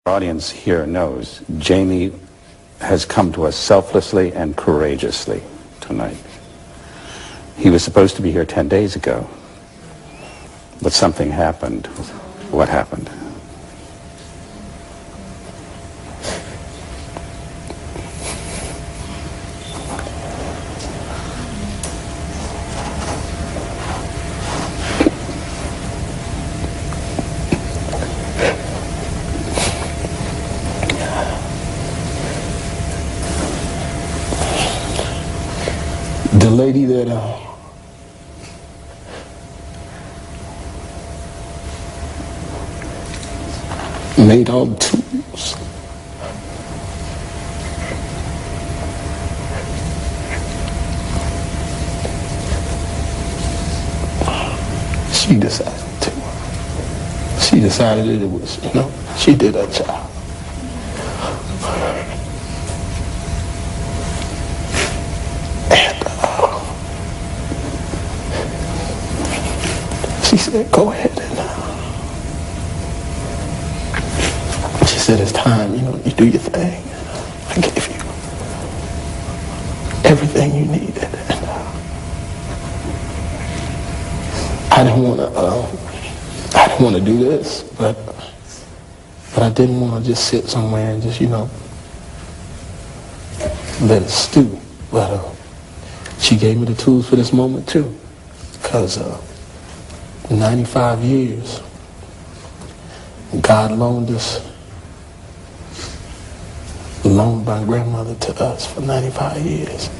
Audience here knows Jamie has come to us selflessly and courageously tonight. He was supposed to be here 10 days ago, but something happened. What happened? The lady that made all the tools, she decided that it was, she did her job. She said, go ahead and she said, it's time, you do your thing. I gave you everything you needed. And I didn't want to do this, but I didn't want to just sit somewhere and just, let it stew. But she gave me the tools for this moment too, because 95 years, God loaned my grandmother to us for 95 years.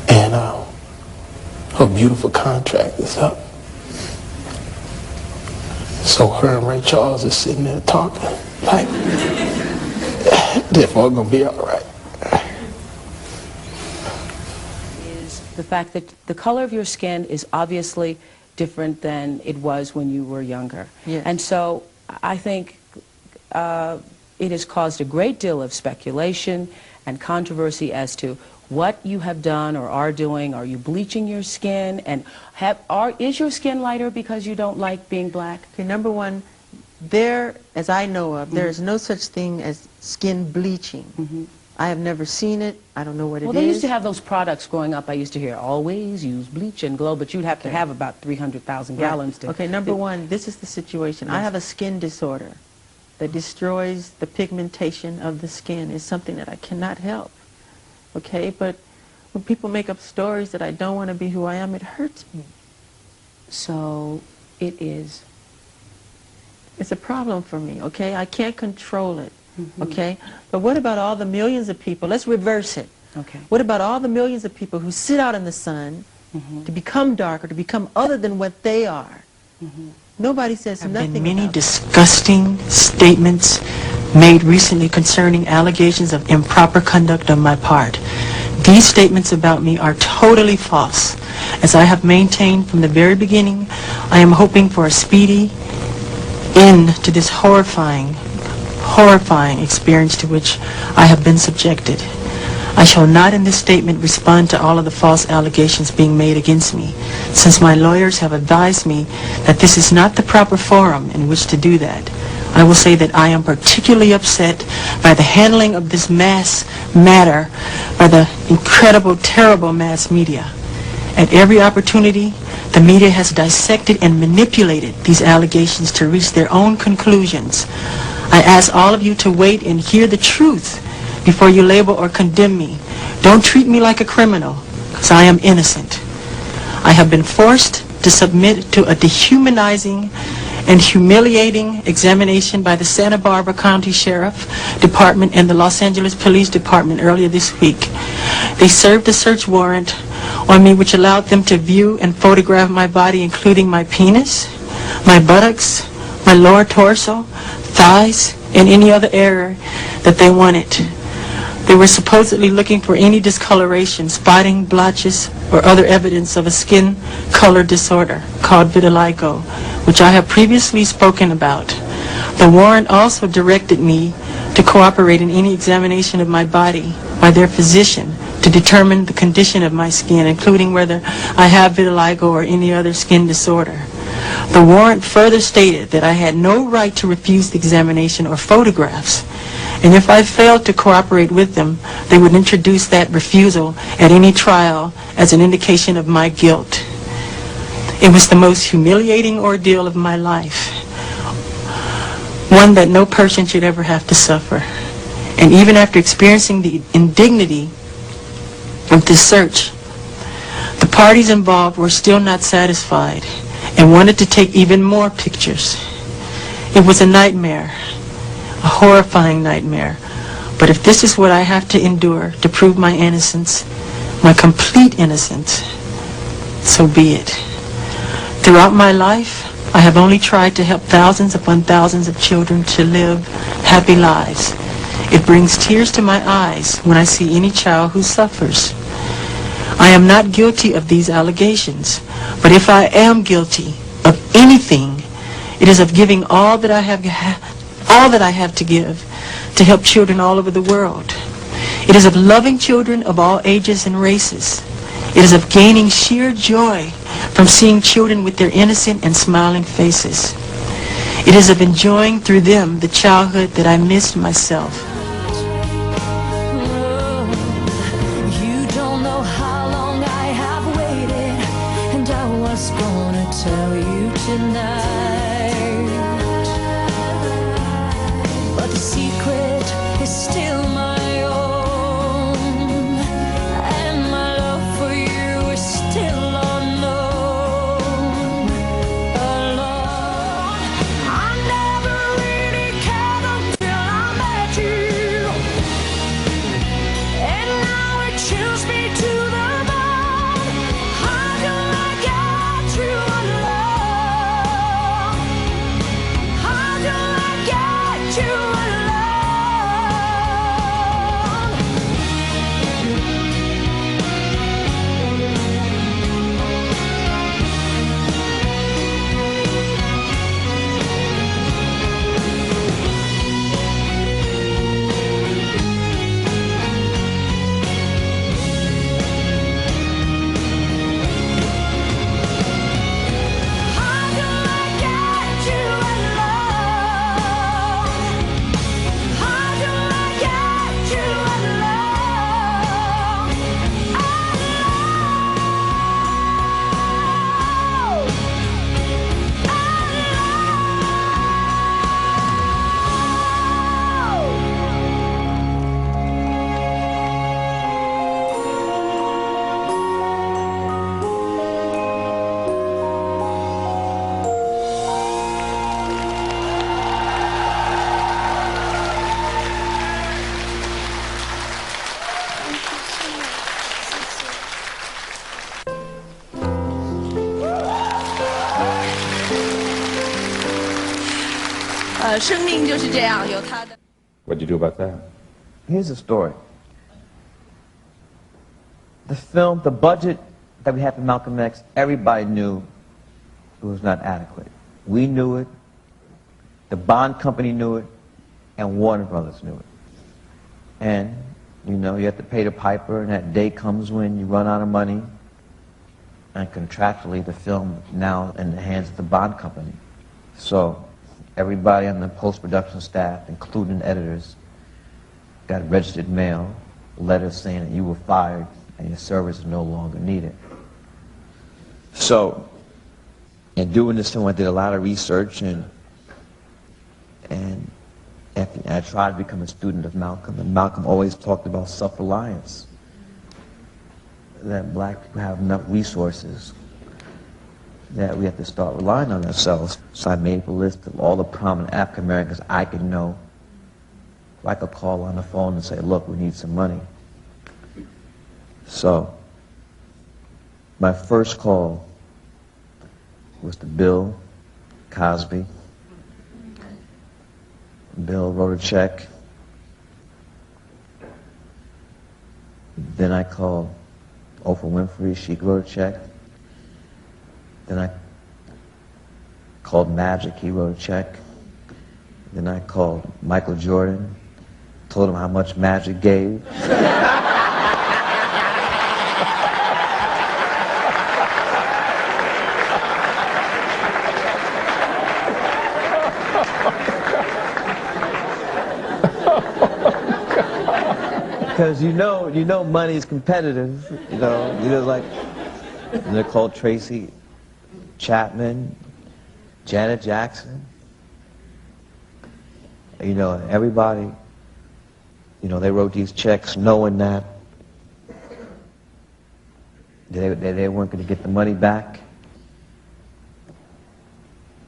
And her beautiful contract is up. So her and Ray Charles is sitting there talking like, they're all gonna be all right. Is the fact that the color of your skin is obviously different than it was when you were younger. Yes. And so I think it has caused a great deal of speculation and controversy as to what you have done or are doing. Are you bleaching your skin? And is your skin lighter because you don't like being black? Okay, number one, as I know of, there is no such thing as skin bleaching. I have never seen it. I don't know what it is. Well, they used to have those products growing up. I used to hear, always use bleach and glow, but you'd have to have about 300,000 gallons to... Okay, number one, this is the situation. I have a skin disorder that destroys the pigmentation of the skin. It's something that I cannot help. Okay, but when people make up stories that I don't want to be who I am, it hurts me. So it is. It's a problem for me, okay? I can't control it. Okay? But what about all the millions of people? Let's reverse it. Okay. What about all the millions of people who sit out in the sun to become darker, to become other than what they are? Nobody says nothing about it. There have been many disgusting statements made recently concerning allegations of improper conduct on my part. These statements about me are totally false. As I have maintained from the very beginning, I am hoping for a speedy end to this horrifying experience to which I have been subjected. I shall not in this statement respond to all of the false allegations being made against me, since my lawyers have advised me that this is not the proper forum in which to do that. I will say that I am particularly upset by the handling of this mass matter by the incredible, terrible mass media. At every opportunity, the media has dissected and manipulated these allegations to reach their own conclusions. I ask all of you to wait and hear the truth before you label or condemn me. Don't treat me like a criminal, because I am innocent. I have been forced to submit to a dehumanizing and humiliating examination by the Santa Barbara County Sheriff Department and the Los Angeles Police Department earlier this week. They served a search warrant on me which allowed them to view and photograph my body, including my penis, my buttocks, my lower torso, thighs, and any other area that they wanted. They were supposedly looking for any discoloration, spotting, blotches, or other evidence of a skin color disorder called vitiligo, which I have previously spoken about. The warrant also directed me to cooperate in any examination of my body by their physician to determine the condition of my skin, including whether I have vitiligo or any other skin disorder. The warrant further stated that I had no right to refuse the examination or photographs, and if I failed to cooperate with them, they would introduce that refusal at any trial as an indication of my guilt. It was the most humiliating ordeal of my life, one that no person should ever have to suffer. And even after experiencing the indignity of this search, the parties involved were still not satisfied and wanted to take even more pictures. It was a nightmare, a horrifying nightmare. But if this is what I have to endure to prove my innocence, my complete innocence, so be it. Throughout my life, I have only tried to help thousands upon thousands of children to live happy lives. It brings tears to my eyes when I see any child who suffers. I am not guilty of these allegations, but if I am guilty of anything, it is of giving all that I have to give to help children all over the world. It is of loving children of all ages and races. It is of gaining sheer joy from seeing children with their innocent and smiling faces. It is of enjoying through them the childhood that I missed myself. You don't know how long I have waited, and I was gonna tell you tonight, but the secret is still my own, and my love for you is still unknown. Alone, I never really cared until I met you, and now it chills me to the bone. How do I get you alone? How do I get you alone? How do I get you alone? How do I get you What'd you do about that? Here's the story. The film, the budget that we had for Malcolm X, everybody knew it was not adequate. We knew it, the bond company knew it, and Warner Brothers knew it. And, you know, you have to pay the piper, and that day comes when you run out of money, and contractually the film is now in the hands of the bond company. So everybody on the post-production staff, including editors, got registered mail, letters saying that you were fired and your service is no longer needed. So, in doing this film, I did a lot of research, and I tried to become a student of Malcolm, and Malcolm always talked about self-reliance, that black people have enough resources that we have to start relying on ourselves. So I made a list of all the prominent African Americans I could know. I could call on the phone and say, look, we need some money. So my first call was to Bill Cosby. Bill wrote a check. Then I called Oprah Winfrey. She wrote a check. Then I called Magic, he wrote a check. Then I called Michael Jordan, told him how much Magic gave. Because you know money is competitive. You know like Nicole Tracy, Chapman, Janet Jackson. You know, everybody, you know, they wrote these checks knowing that they weren't going to get the money back,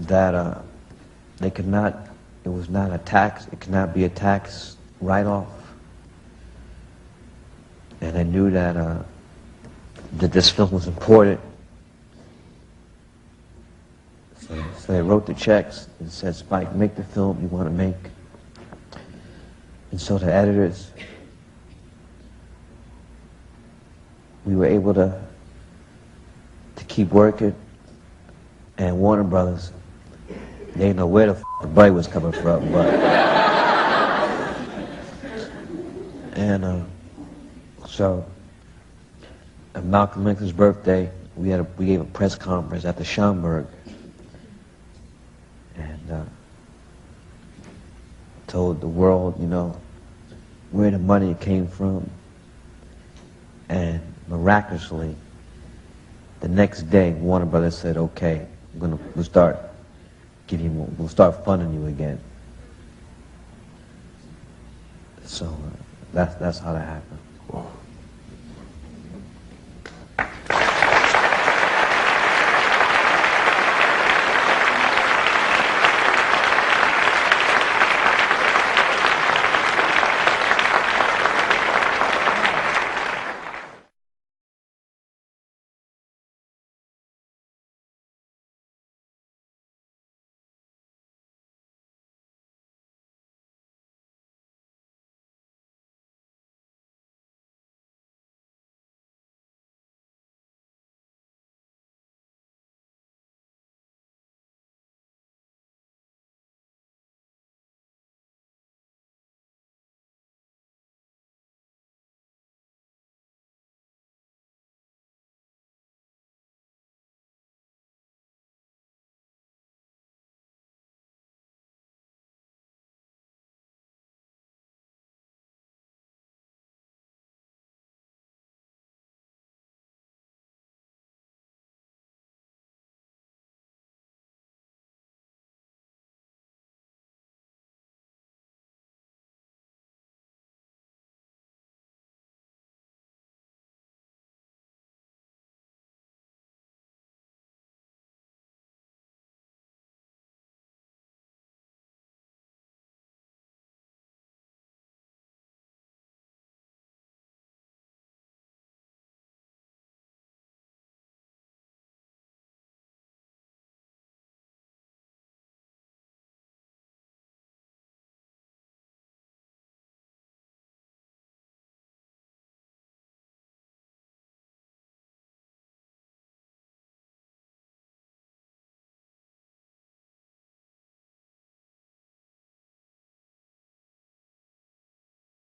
that they could not, it was not a tax, it could not be a tax write-off. And they knew that this film was important. So they wrote the checks and said, Spike, make the film you want to make. And so the editors, we were able to keep working, and Warner Brothers, they didn't know where the buddy was coming from, but and so on Malcolm X's birthday, we gave a press conference at the Schomburg, and told the world, you know, where the money came from, and miraculously, the next day, Warner Brothers said, "Okay, we'll start we'll start funding you again." So that's how that happened.